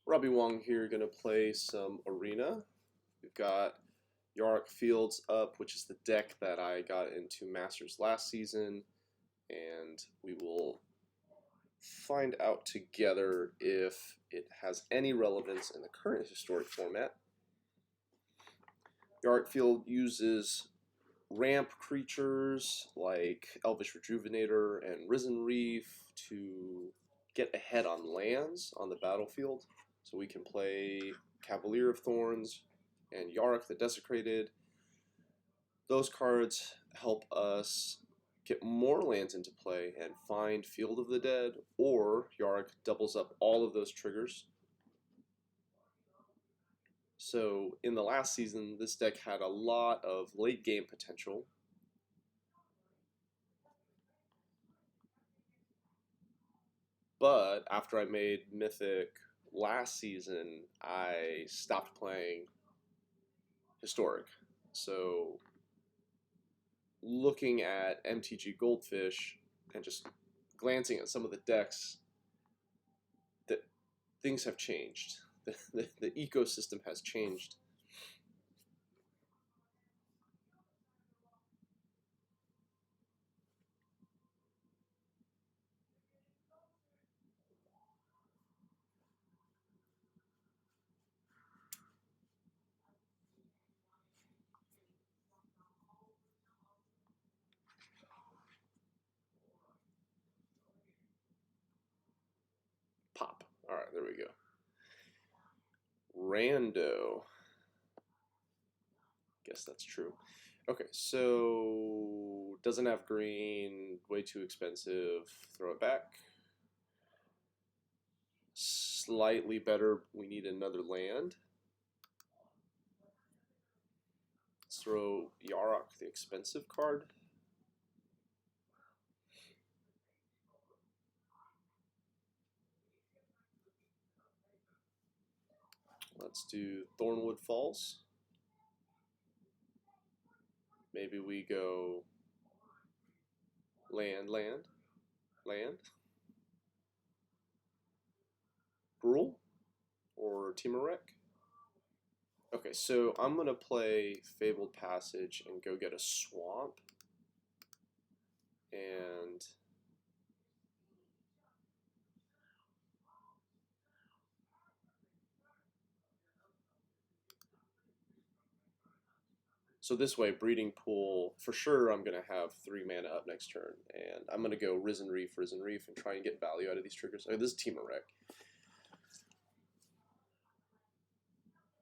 Robbie Wong here, going to play some Arena. We've got Yarok Fields up, which is the deck that I got into Masters last season, and we will find out together if it has any relevance in the current historic format. Yarok Field uses ramp creatures like Elvish Rejuvenator and Risen Reef to get ahead on lands on the battlefield. So we can play Cavalier of Thorns and Yarok the Desecrated. Those cards help us get more lands into play and find Field of the Dead, or Yarok doubles up all of those triggers. So in the last season, this deck had a lot of late game potential. But after I made Mythic last season, I stopped playing Historic. So looking at MTG Goldfish and just glancing at some of the decks, that things have changed. The ecosystem has changed. Pop. All right, there we go. Rando. Guess that's true. Okay, so doesn't have green, way too expensive. Throw it back. Slightly better, we need another land. Let's throw Yarok, the expensive card. Let's do Thornwood Falls. Maybe we go land. Brawl or Temur. Okay, so I'm going to play Fabled Passage and go get a swamp. And so this way, Breeding Pool, for sure I'm going to have 3 mana up next turn. And I'm going to go Risen Reef, and try and get value out of these triggers. Oh, this is Temur.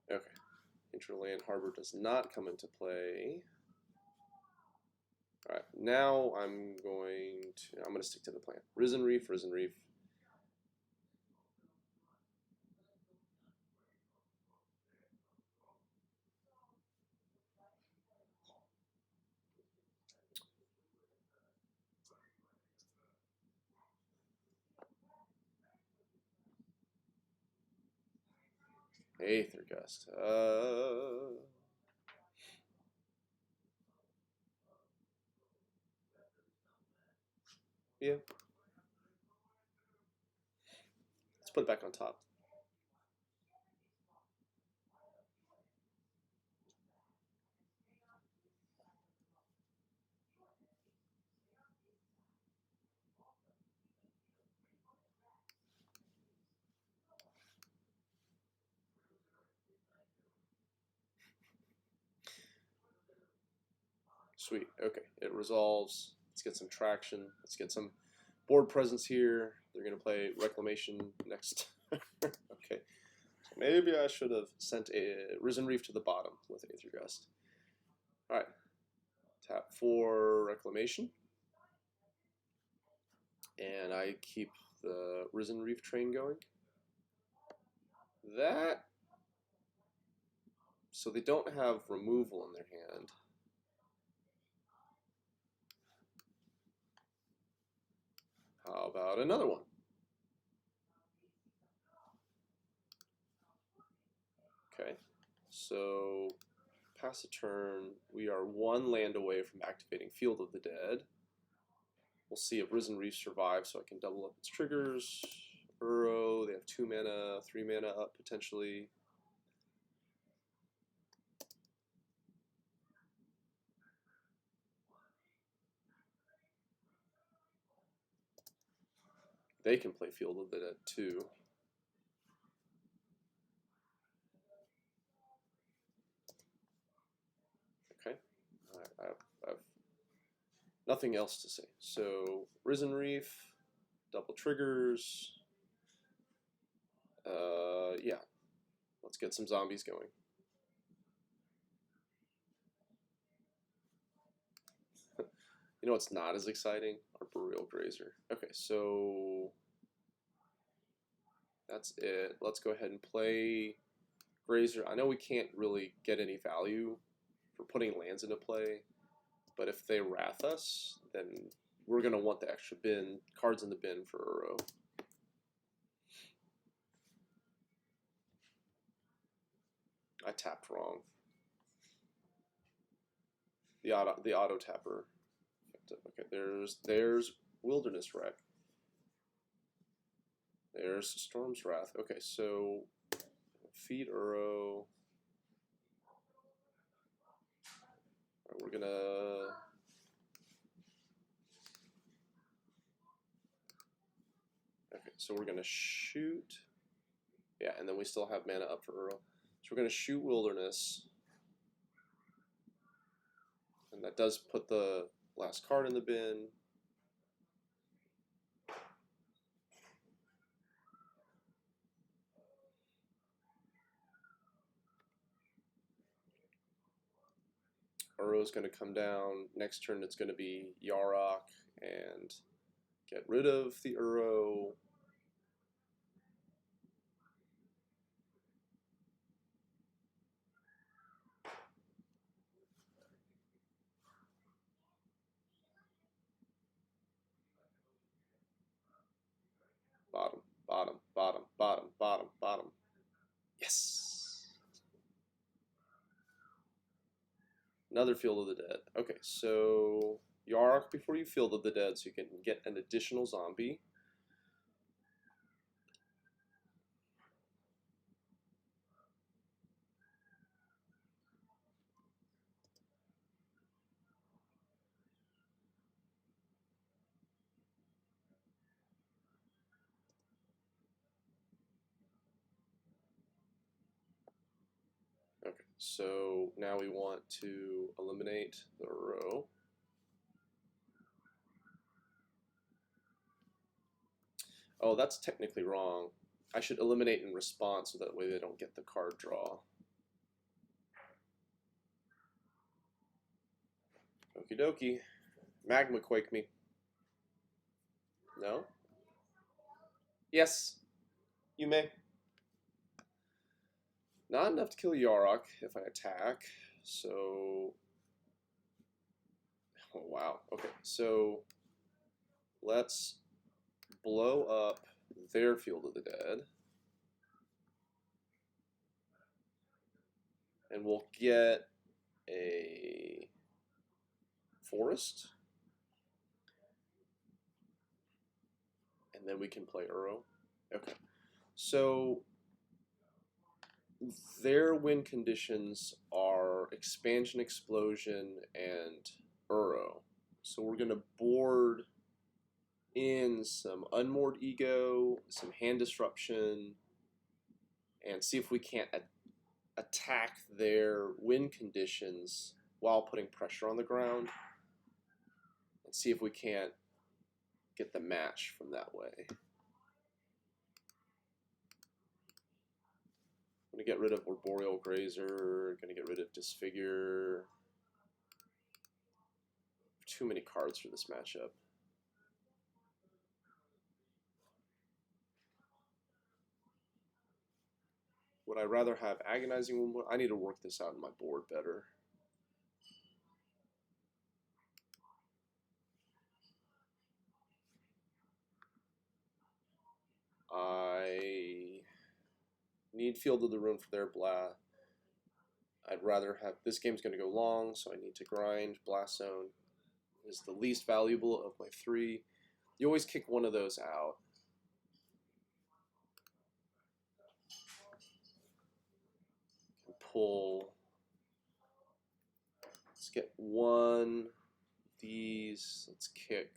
Okay. Interland Harbor does not come into play. Alright, now I'm going to stick to the plan. Risen Reef. Aether Gust. Yeah. Let's put it back on top. Sweet. Okay, it resolves. Let's get some traction. Let's get some board presence here. They're going to play Reclamation next. Okay. So maybe I should have sent a Risen Reef to the bottom with Aether Gust. Alright. Tap for Reclamation. And I keep the Risen Reef train going. That. So they don't have removal in their hand. How about another one? Okay, so pass a turn. We are 1 land away from activating Field of the Dead. We'll see if Risen Reef survives so I can double up its triggers. Burrow, they have 2 mana, 3 mana up potentially. They can play Field of the Dead too. Okay, I've nothing else to say. So Risen Reef, double triggers. Yeah, let's get some zombies going. You know what's not as exciting? Arboreal Grazer. Okay, so that's it. Let's go ahead and play Grazer. I know we can't really get any value for putting lands into play, but if they wrath us, then we're going to want the extra bin, cards in the bin for Uro. I tapped wrong. The auto tapper. Okay, there's Wilderness Wreck. There's Storm's Wrath. Okay, so feed Uro. Right, we're gonna so we're gonna shoot. Yeah, and then we still have mana up for Uro. So we're gonna shoot Wilderness. And that does put the last card in the bin. Uro's going to come down. Next turn it's going to be Yarok and get rid of the Uro. Bottom, bottom, bottom, bottom, bottom, bottom. Yes! Another Field of the Dead. Okay, so Yarok before you Field of the Dead so you can get an additional zombie. Okay, so now we want to eliminate the Uro. Oh, that's technically wrong. I should eliminate in response so that way they don't get the card draw. Okie dokie. Magma Quake me. No? Yes. You may. Not enough to kill Yarok if I attack, so... Oh, wow. Okay, so let's blow up their Field of the Dead. And we'll get a forest. And then we can play Uro. Okay. So their win conditions are Expansion, Explosion, and Uro. So we're going to board in some Unmoored Ego, some Hand Disruption, and see if we can't attack their win conditions while putting pressure on the ground, and see if we can't get the match from that way. I'm going to get rid of Arboreal Grazer, going to get rid of Disfigure. Too many cards for this matchup. Would I rather have Agonizing Wound? I need to work this out in my board better. I need Field of the Ruin for their Blast. I'd rather have... This game's going to go long, so I need to grind. Blast Zone is the least valuable of my three. You always kick one of those out. pull. Let's get one of these. Let's kick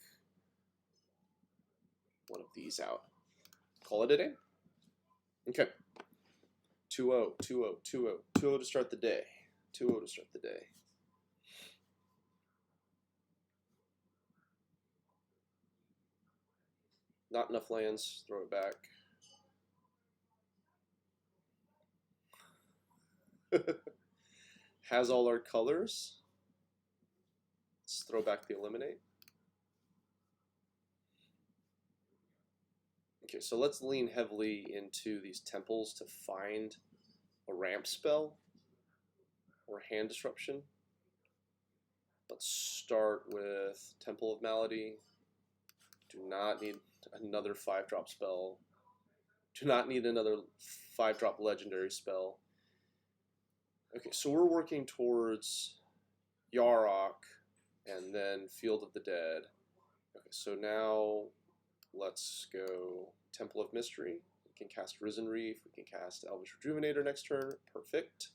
one of these out. Call it a day. Okay. 2-0, 2-0, 2-0. 2-0 to start the day. 2-0 to start the day. Not enough lands. Throw it back. Has all our colors. Let's throw back the eliminate. Okay, so let's lean heavily into these temples to find a ramp spell or hand disruption. Let's start with Temple of Malady. Do not need another 5-drop spell. Do not need another 5-drop legendary spell. Okay, so we're working towards Yarok and then Field of the Dead. Okay, so now let's go Temple of Mystery. We can cast Risen Reef. We can cast Elvish Rejuvenator next turn. Perfect.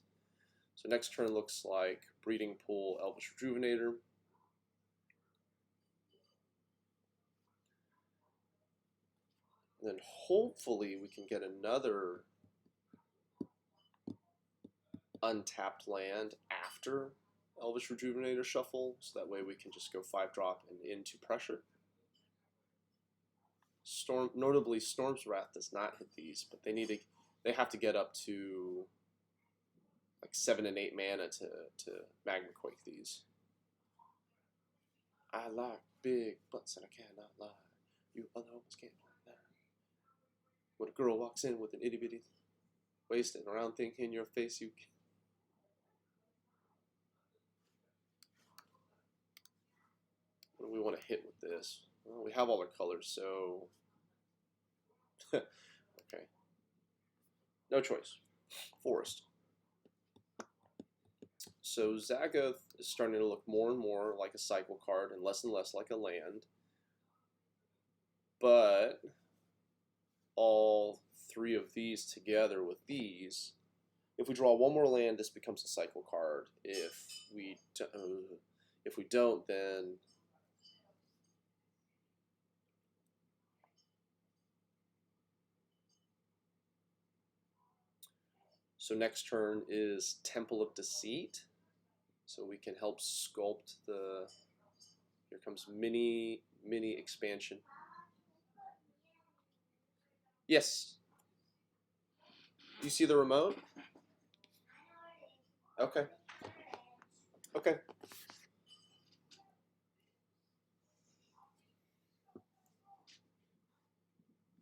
So next turn looks like Breeding Pool, Elvish Rejuvenator. And then hopefully we can get another untapped land after Elvish Rejuvenator shuffle, so that way we can just go 5-drop and into pressure. Notably, Storm's Wrath does not hit these, but they have to get up to like 7 and 8 mana to Magma Quake these. I like big butts and I cannot lie. You other homies can't lie. When a girl walks in with an itty bitty waist and a round thing in your face, you can. What do we want to hit with this? Well, we have all our colors, so okay. No choice. Forest. So Zagoth is starting to look more and more like a cycle card and less like a land. But all 3 of these together with these, if we draw one more land, this becomes a cycle card. If we don't, then so next turn is Temple of Deceit. So we can help sculpt the. Here comes mini expansion. Yes. You see the remote? Okay. Okay.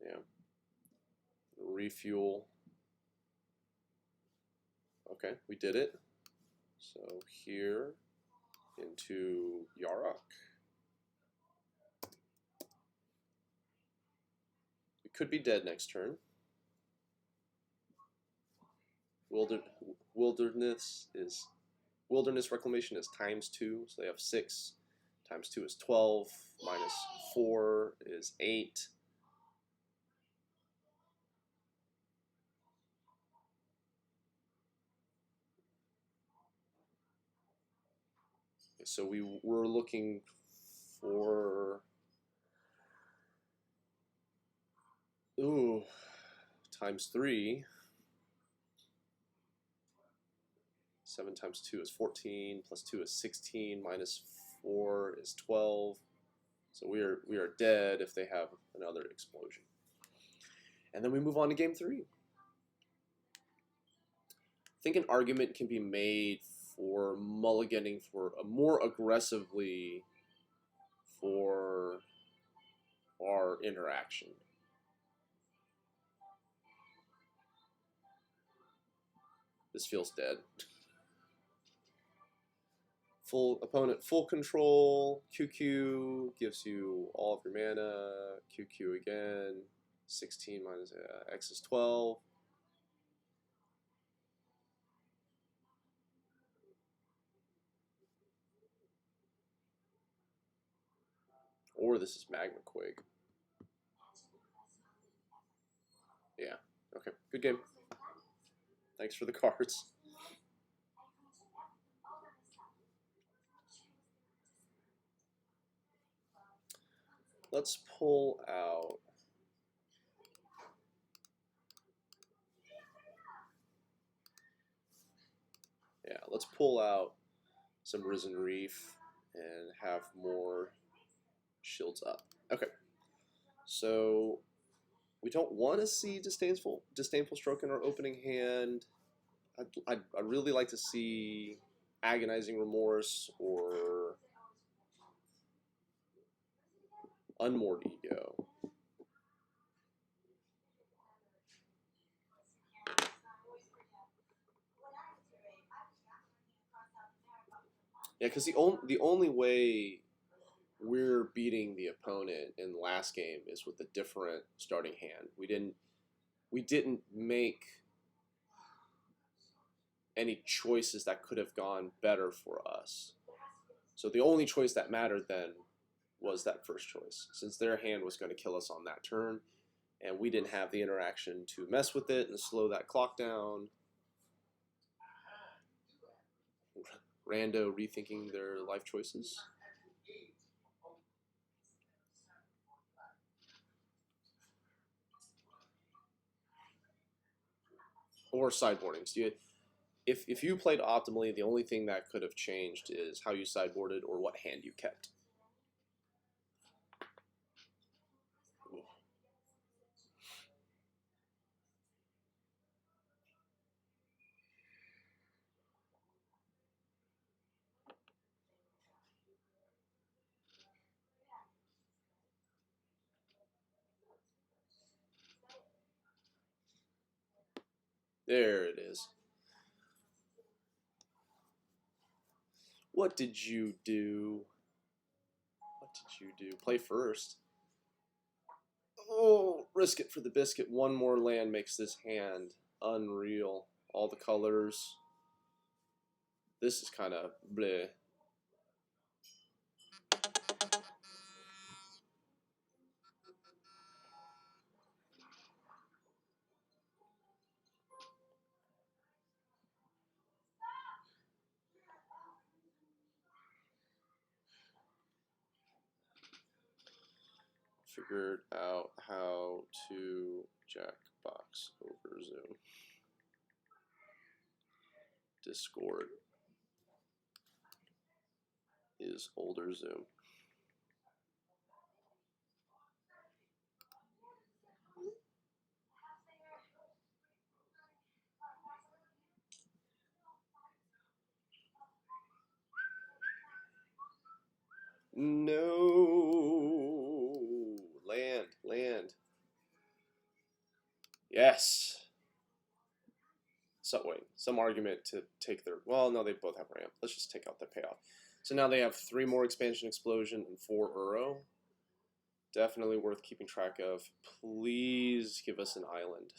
Yeah. Refuel. Okay, we did it. So here into Yarok. We could be dead next turn. Wilderness Reclamation is ×2, so they have 6. ×2 is 12. -4 is 8. Okay, so we're looking for ×3. 7 times 2 is 14, plus 2 is 16, -4 is 12. So we are dead if they have another explosion. And then we move on to game 3. I think an argument can be made for mulliganing for more aggressively for our interaction. This feels dead. Opponent full control. QQ gives you all of your mana. QQ again. 16 minus X is 12. Or this is Magma Quake. Yeah. Okay. Good game. Thanks for the cards. let's pull out. Yeah, let's pull out some Risen Reef and have more shields up. Okay, so we don't want to see Disdainful Stroke in our opening hand. I'd really like to see Agonizing Remorse or Unmoored Ego. Yeah, because the only way we're beating the opponent in the last game is with a different starting hand. We didn't make any choices that could have gone better for us. So the only choice that mattered then was that first choice, since their hand was going to kill us on that turn, and we didn't have the interaction to mess with it and slow that clock down. Rando rethinking their life choices. Or sideboardings. If you played optimally, the only thing that could have changed is how you sideboarded or what hand you kept. There it is. What did you do? What did you do? Play first. Oh, risk it for the biscuit. One more land makes this hand unreal. All the colors. This is kind of bleh. Figured out how to Jackbox over Zoom. Discord is older Zoom. No. Land. Yes. So wait, some argument to take their. Well, no, they both have ramp. Let's just take out their payoff. So now they have 3 more expansion explosion and 4 Uro. Definitely worth keeping track of. Please give us an island.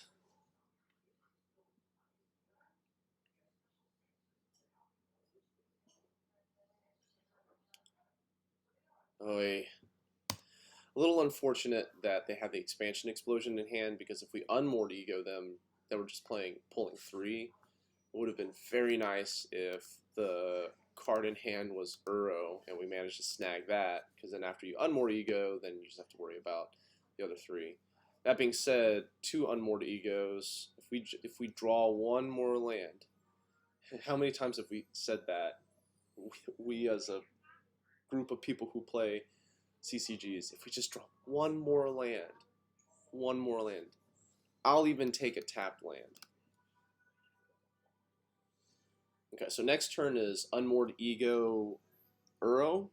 Oy. A little unfortunate that they have the expansion explosion in hand, because if we unmoored Ego them, then we're just pulling 3. It would have been very nice if the card in hand was Uro and we managed to snag that, because then after you unmoor Ego, then you just have to worry about the other 3. That being said, 2 unmoored Egos. If we draw 1 more land, how many times have we said that? We as a group of people who play CCGs, if we just draw 1 more land, I'll even take a tapped land. Okay, so next turn is Unmoored Ego Uro,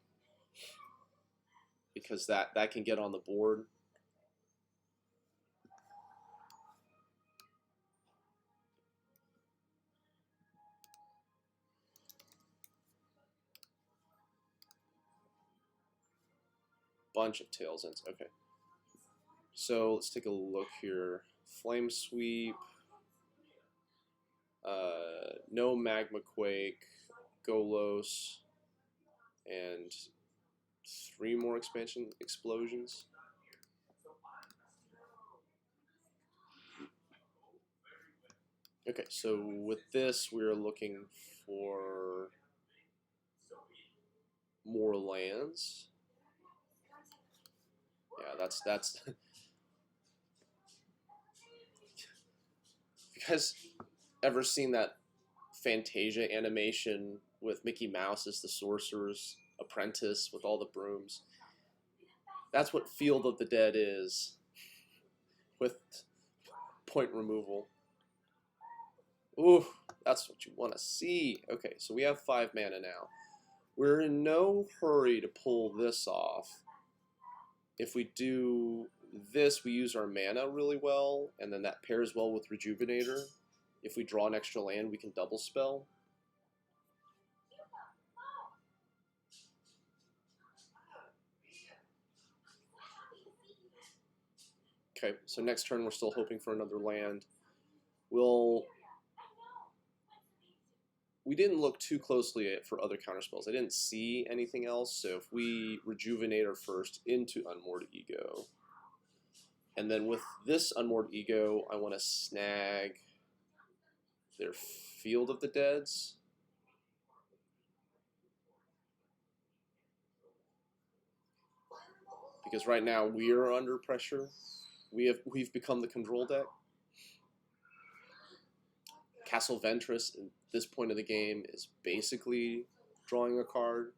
because that can get on the board. Bunch of Tails Ends. Okay. So let's take a look here. Flame Sweep. No Magma Quake. Golos. And 3 more expansion explosions. Okay, so with this, we're looking for more lands. that's. You guys ever seen that Fantasia animation with Mickey Mouse as the sorcerer's apprentice with all the brooms? That's what Field of the Dead is, with point removal. Ooh, that's what you want to see. Okay, so we have 5 mana now. We're in no hurry to pull this off. If we do this, we use our mana really well, and then that pairs well with Rejuvenator. If we draw an extra land, we can double spell. Okay, so next turn we're still hoping for another land. We didn't look too closely for other counterspells. I didn't see anything else, so if we Rejuvenator first into Unmoored Ego, and then with this Unmoored Ego, I want to snag their Field of the Deads. Because right now we are under pressure. We've become the control deck. Castle Ventress at this point of the game is basically drawing a card.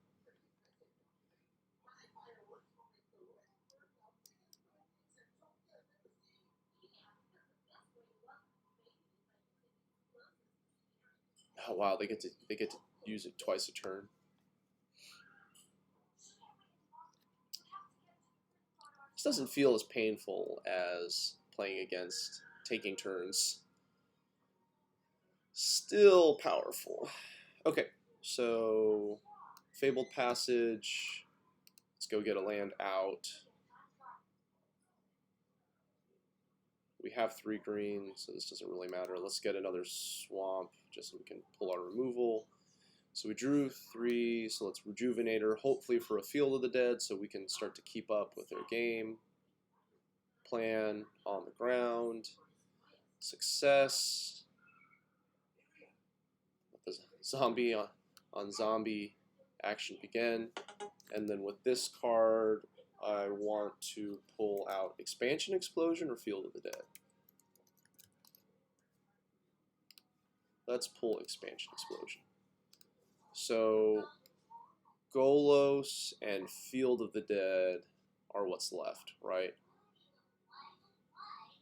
Oh wow, they get to use it twice a turn. This doesn't feel as painful as playing against taking turns. Still powerful. Okay, so Fabled Passage. Let's go get a land out. We have 3 green, so this doesn't really matter. Let's get another swamp just so we can pull our removal. So we drew 3, so let's Rejuvenator, hopefully for a Field of the Dead, so we can start to keep up with their game plan on the ground. Success. Let the zombie on zombie action begin. And then with this card, I want to pull out Expansion Explosion or Field of the Dead. Let's pull Expansion Explosion. So Golos and Field of the Dead are what's left, right?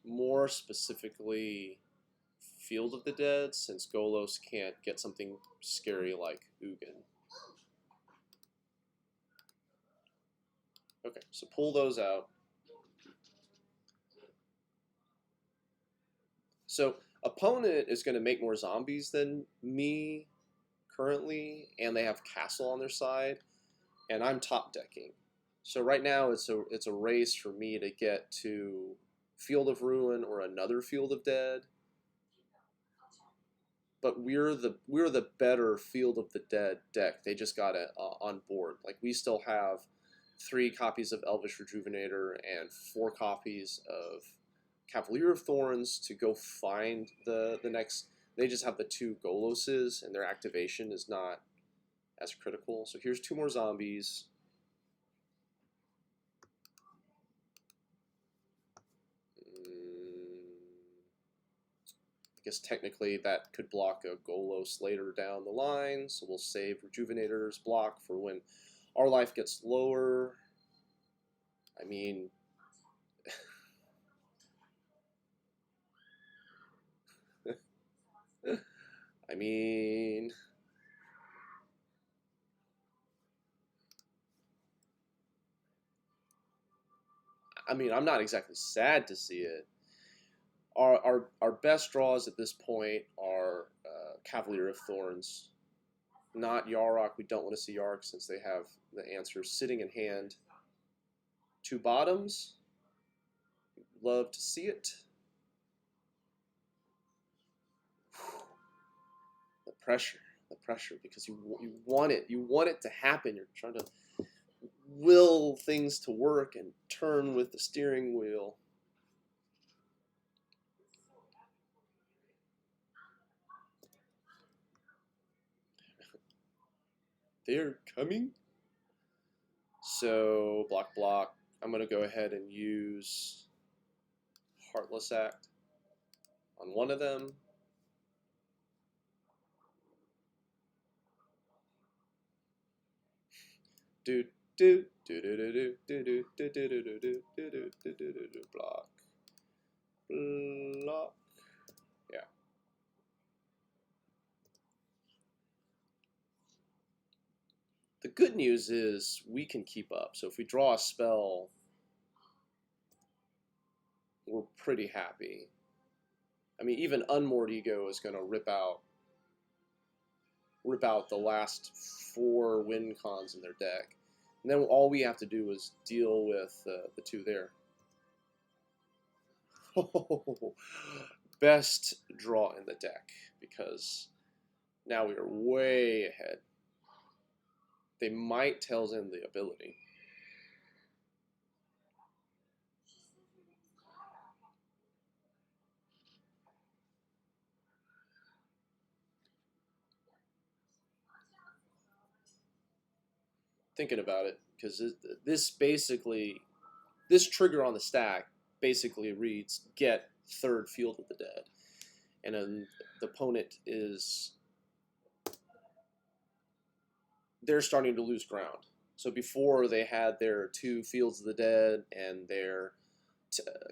More specifically, Field of the Dead, since Golos can't get something scary like Ugin. Okay, so pull those out. So opponent is going to make more zombies than me currently, and they have castle on their side, and I'm top decking. So right now it's a race for me to get to Field of Ruin or another Field of Dead. But we're the better Field of the Dead deck. They just got it on board. Like, we still have 3 copies of Elvish Rejuvenator and 4 copies of Cavalier of Thorns to go find the next. They just have the 2 Goloses, and their activation is not as critical. So here's 2 more zombies. I guess technically that could block a Golos later down the line, so we'll save Rejuvenator's block for when our life gets lower. I mean, I'm not exactly sad to see it. Our best draws at this point are Cavalier of Thorns, not Yarok. We don't want to see Yarok since they have the answers sitting in hand. 2 bottoms. Love to see it. The pressure, because you want it. You want it to happen. You're trying to will things to work and turn with the steering wheel. They're coming. So block, I'm going to go ahead and use Heartless Act on one of them. Do do do do do do do do do do do do do do do do do block block. Yeah. The good news is we can keep up. So if we draw a spell, we're pretty happy. I mean, even Unmoored Ego is going to rip out the last 4 win cons in their deck. And then all we have to do is deal with the 2 there. Best draw in the deck, because now we are way ahead. They might Tails in the ability. Thinking about it, because this trigger on the stack basically reads get 3rd Field of the Dead, and then the opponent they're starting to lose ground. So before they had their 2 Fields of the Dead and their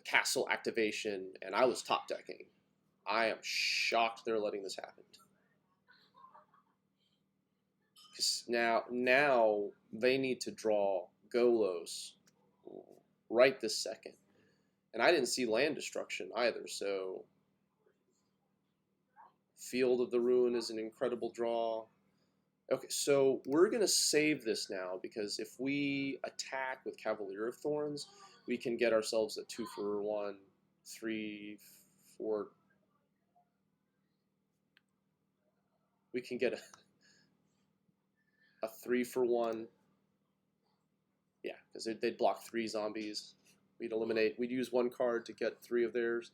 castle activation, and I was top decking. I am shocked they're letting this happen. Because now they need to draw Golos right this second. And I didn't see land destruction either, so Field of the Ruin is an incredible draw. Okay, so we're going to save this now, because if we attack with Cavalier of Thorns, we can get ourselves a 2-for-1, 3, 4. We can get a 3-for-1. Yeah, because they'd block 3 zombies. We'd use 1 card to get 3 of theirs.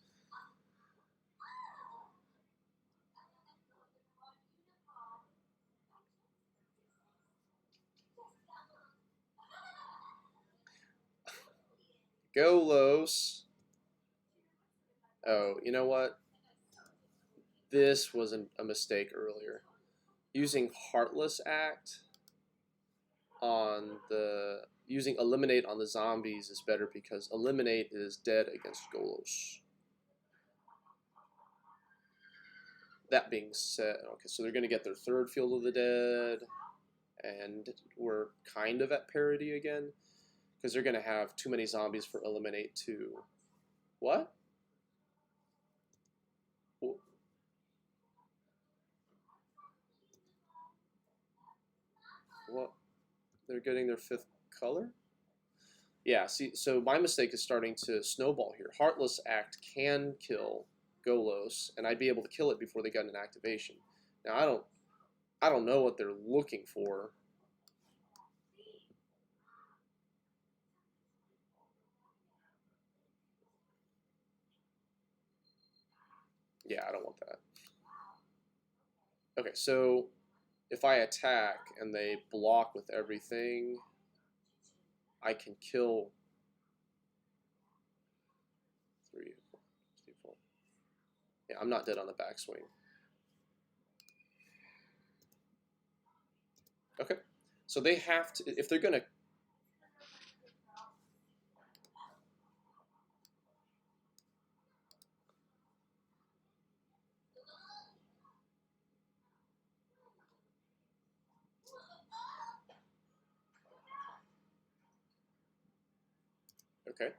Golos. Oh, you know what? This was a mistake earlier. Using Heartless Act on using Eliminate on the zombies is better, because Eliminate is dead against Golos. That being said, okay, so they're going to get their 3rd Field of the Dead, and we're kind of at parity again, because they're going to have too many zombies for Eliminate to... What? What? They're getting their 5th color? Yeah, see, so my mistake is starting to snowball here. Heartless Act can kill Golos, and I'd be able to kill it before they got an activation. Now, I don't know what they're looking for. Yeah, I don't want that. Okay, so if I attack and they block with everything, I can kill 3, 4. Yeah, I'm not dead on the backswing. Okay, so they have to, if they're going to... Okay.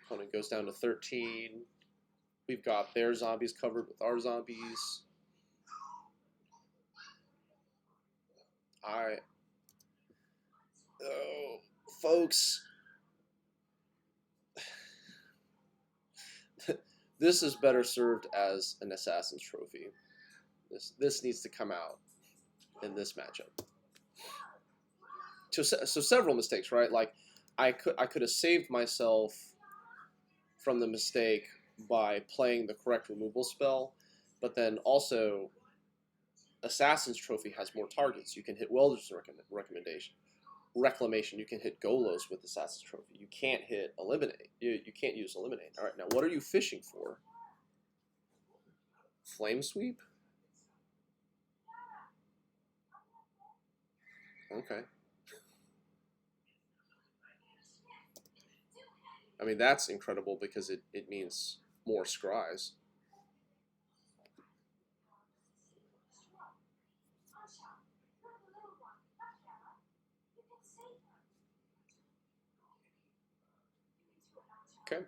Opponent goes down to 13. We've got their zombies covered with our zombies. Oh, folks, this is better served as an Assassin's Trophy. This needs to come out in this matchup. So several mistakes, right? Like I could have saved myself from the mistake by playing the correct removal spell, but then also Assassin's Trophy has more targets. You can hit Welder's recommendation. reclamation. You can hit Golos with Assassin's Trophy. You can't hit Eliminate. You can't use Eliminate. All right, now what are you fishing for? Flame Sweep? Okay. I mean, that's incredible because it means more scries. Okay.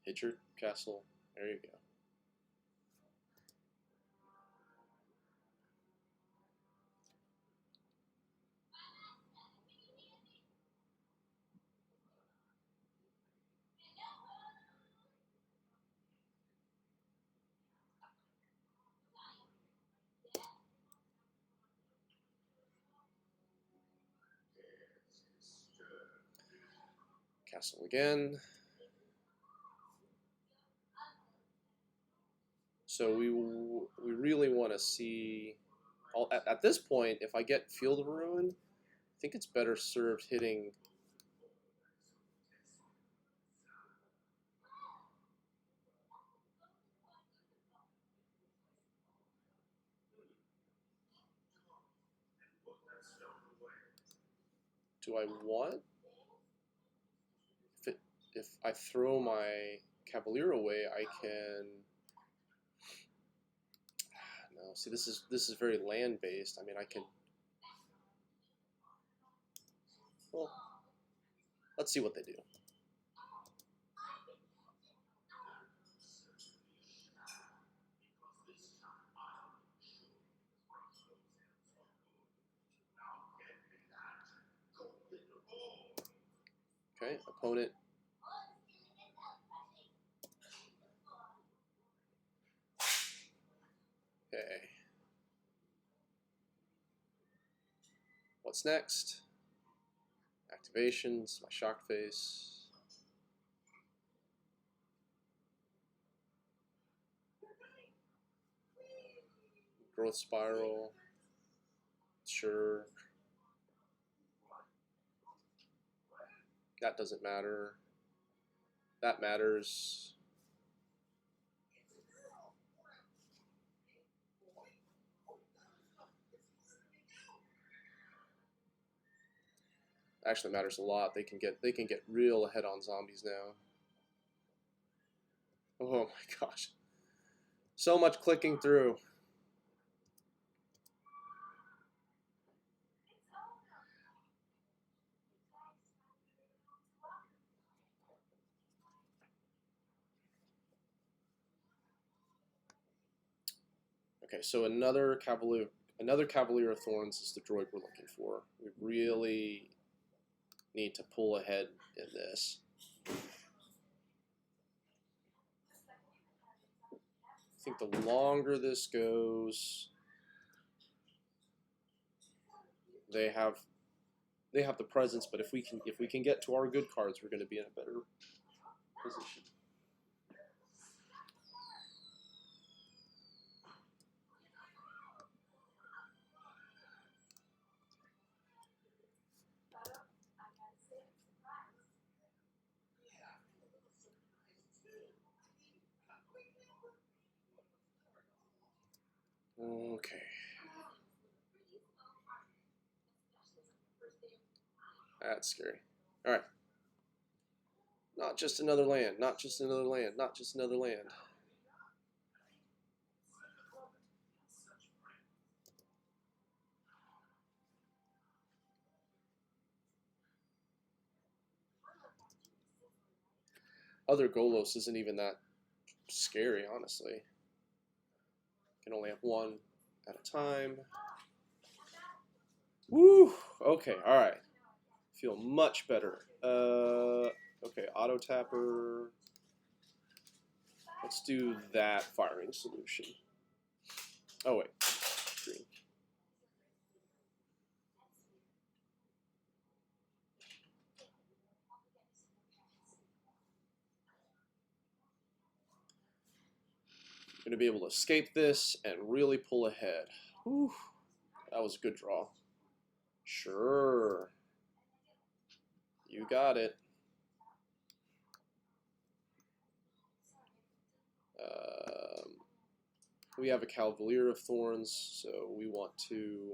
Hit your castle. There you go. Castle again. So we really want to see. At this point, if I get Field of Ruin, I think it's better served hitting. Do I want? If I throw my Cavalier away, I can. No, see, this is very land based. I mean, I can. Well, let's see what they do. Okay, opponent. Okay. What's next? Activations, my shock face. Growth spiral. Sure. That doesn't matter. That matters. Actually matters a lot. They can get real ahead on zombies now. Oh my gosh. So much clicking through. Okay, so another Cavalier of Thorns is the droid we're looking for. We really need to pull ahead in this. I think the longer this goes, they have the presence, but if we can get to our good cards, we're going to be in a better position. Okay. That's scary. All right. Not just another land. Not just another land. Not just another land. Other Golos isn't even that scary, honestly. Can only have one at a time. Woo! Okay, alright. Feel much better. Okay, auto tapper. Let's do that firing solution. Oh wait, green. Going to be able to escape this and really pull ahead. Whew. That was a good draw. Sure. You got it. We have a Cavalier of Thorns, so we want to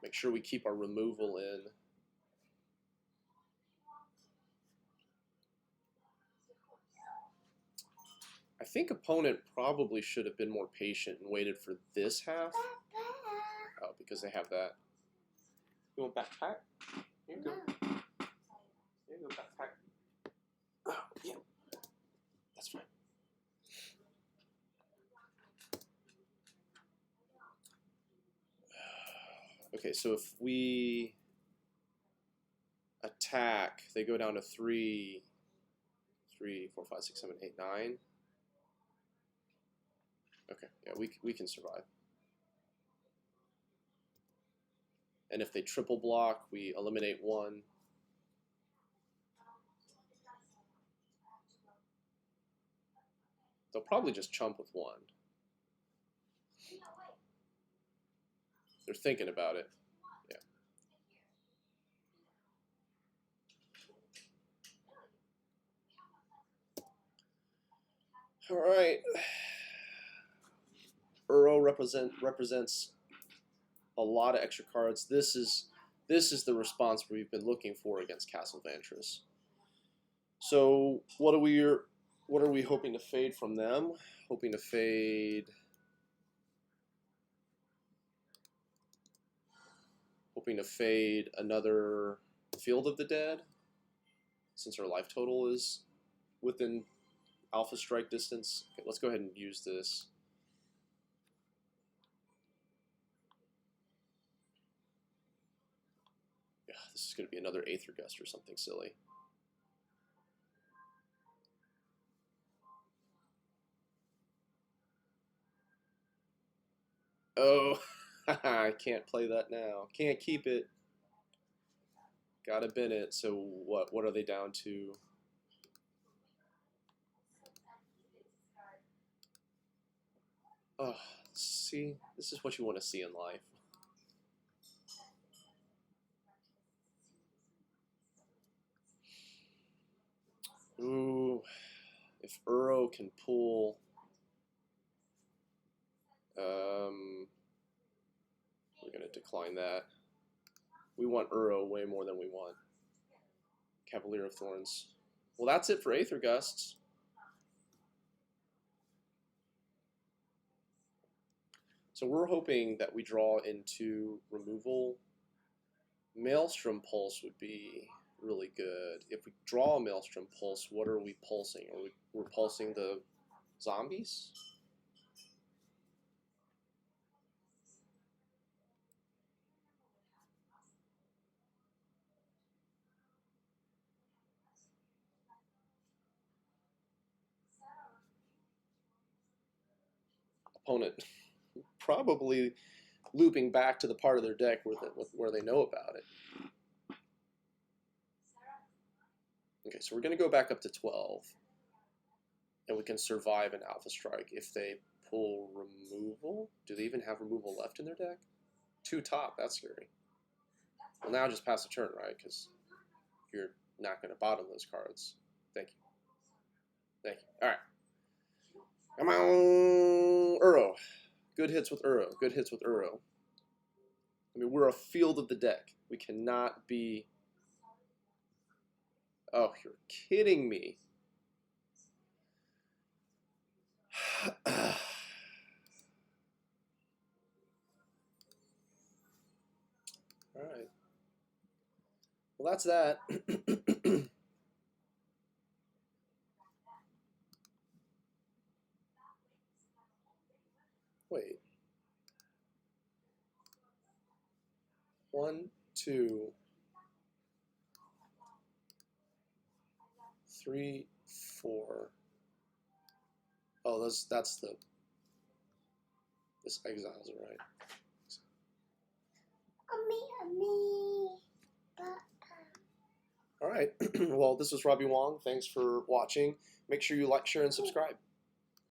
make sure we keep our removal in. I think opponent probably should have been more patient and waited for this half. Oh, because they have that. You want backpack? Here you go. Here you go, backpack. Oh, yeah. That's fine. Okay, so if we attack, they go down to 3, 4, 5, 6, 7, 8, 9. Okay, yeah, we can survive. And if they triple block, we eliminate 1. They'll probably just chump with 1. They're thinking about it. Yeah. All right. Uro represents a lot of extra cards. This is the response we've been looking for against Castle Vantress. So what are we hoping to fade from them? Hoping to fade another Field of the Dead, since our life total is within Alpha Strike distance. Okay, let's go ahead and use this. Yeah, this is going to be another Aether Gust or something silly. Oh, I can't play that now. Can't keep it. Gotta bin it. So what are they down to? Oh, see, this is what you want to see in life. Ooh, if Uro can pull, we're gonna decline that. We want Uro way more than we want Cavalier of Thorns. Well, that's it for Aether Gusts. So we're hoping that we draw into removal. Maelstrom Pulse would be really good. If we draw a Maelstrom Pulse, what are we pulsing? We're pulsing the zombies? Opponent probably looping back to the part of their deck where they know about it. Okay, so we're going to go back up to 12. And we can survive an Alpha Strike if they pull removal. Do they even have removal left in their deck? 2 top, that's scary. Well, now just pass the turn, right? Because you're not going to bottom those cards. Thank you. Thank you. All right. Come on, Uro. Good hits with Uro. Good hits with Uro. I mean, we're a field of the deck. We cannot be... Oh, you're kidding me. All right. Well, that's that. Wait. 1, 2, 3, 4. Oh, that's the. This exiles it, right? All right. Well, this was Robbie Wong. Thanks for watching. Make sure you like, share, and subscribe.